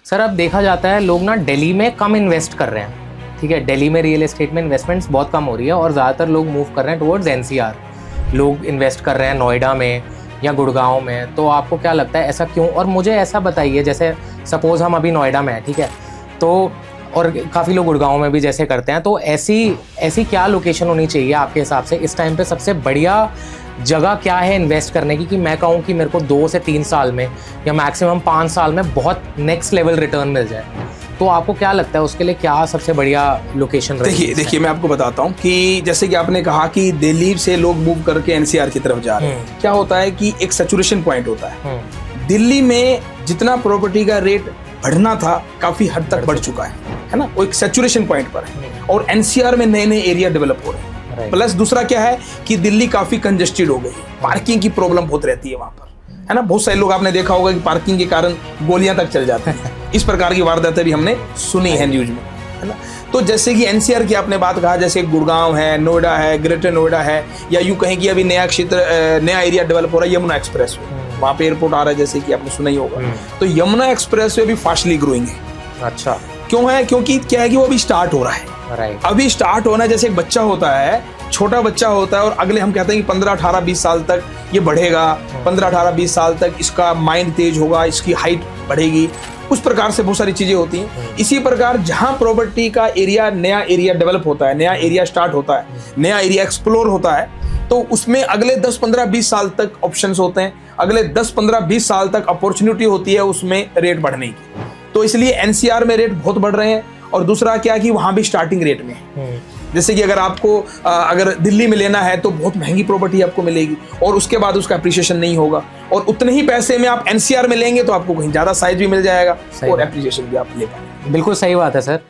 Sir अब देखा जाता है लोग ना दिल्ली में कम इन्वेस्ट कर रहे हैं, ठीक है। दिल्ली में रियल एस्टेट में इन्वेस्टमेंट्स बहुत कम हो रही है और ज़्यादातर लोग मूव कर रहे हैं टुवर्ड्स एनसीआर। लोग इन्वेस्ट कर रहे हैं नोएडा में या गुड़गांव में। तो आपको क्या लगता है ऐसा क्यों? और मुझे ऐसा बताइए, जैसे सपोज़ हम अभी नोएडा में हैं, ठीक है, तो और काफ़ी लोग गुड़गांव में भी जैसे करते हैं, तो ऐसी क्या लोकेशन होनी चाहिए आपके हिसाब से इस टाइम पे? सबसे बढ़िया जगह क्या है इन्वेस्ट करने की कि मैं कहूँ कि मेरे को 2 से 3 साल में या मैक्सिमम 5 साल में बहुत नेक्स्ट लेवल रिटर्न मिल जाए? तो आपको क्या लगता है उसके लिए क्या सबसे बढ़िया लोकेशन रहेगी? देखिए मैं आपको बताता हूँ कि जैसे कि आपने कहा कि दिल्ली से लोग मूव करके एनसीआर की तरफ जा रहे हैं। क्या होता है कि एक सैचुरेशन पॉइंट होता है। दिल्ली में जितना प्रॉपर्टी का रेट बढ़ना था काफी हद तक बढ़ चुका है ना, वो एक सैचुरेशन पॉइंट पर है। और एनसीआर में नए नए एरिया डेवलप हो रहे हैं। प्लस दूसरा क्या है कि दिल्ली काफी कंजेस्टेड हो गई, पार्किंग की प्रॉब्लम बहुत रहती है वहां पर, है ना। बहुत सारे लोग आपने देखा होगा कि पार्किंग के कारण गोलियां तक चल जाती हैं। इस प्रकार की वारदातें भी हमने सुनी है न्यूज में, है ना। तो जैसे कि एनसीआर की आपने बात कहा, जैसे गुड़गांव है, नोएडा है, ग्रेटर नोएडा है, या यूं कहें कि अभी नया क्षेत्र, नया एरिया डेवलप हो रहा है यमुना एक्सप्रेस वे, वहां पे एयरपोर्ट आ रहा है, जैसे कि आपने सुना ही होगा। तो यमुना एक्सप्रेस वे भी फास्टली ग्रोइंग है। अच्छा, क्यों है? क्योंकि क्या है कि वो अभी स्टार्ट हो रहा है। अभी स्टार्ट होना, जैसे एक बच्चा होता है, छोटा बच्चा होता है, और अगले हम कहते हैं कि 15, 18, 20 साल तक ये बढ़ेगा। 15, 18, 20 साल तक इसका माइंड तेज होगा, इसकी हाइट बढ़ेगी। उस प्रकार से बहुत सारी चीजें होती हैं। इसी प्रकार जहां प्रॉपर्टी का एरिया, नया एरिया डेवलप होता है, नया एरिया स्टार्ट होता है, नया एरिया एक्सप्लोर होता है, तो उसमें अगले 10, 15, 20 साल तक ऑप्शंस होते हैं। अगले 10, 15, 20 साल तक अपॉर्चुनिटी होती है उसमें रेट बढ़ने की। तो इसलिए एनसीआर में रेट बहुत बढ़ रहे हैं। और दूसरा क्या कि वहां भी स्टार्टिंग रेट में है। जैसे कि अगर आपको अगर दिल्ली में लेना है तो बहुत महंगी प्रॉपर्टी आपको मिलेगी, और उसके बाद उसका एप्रिसिएशन नहीं होगा। और उतने ही पैसे में आप एनसीआर में लेंगे तो आपको कहीं ज्यादा साइज भी मिल जाएगा और एप्रिसिएशन भी आप ले पाएंगे। बिल्कुल सही बात है सर।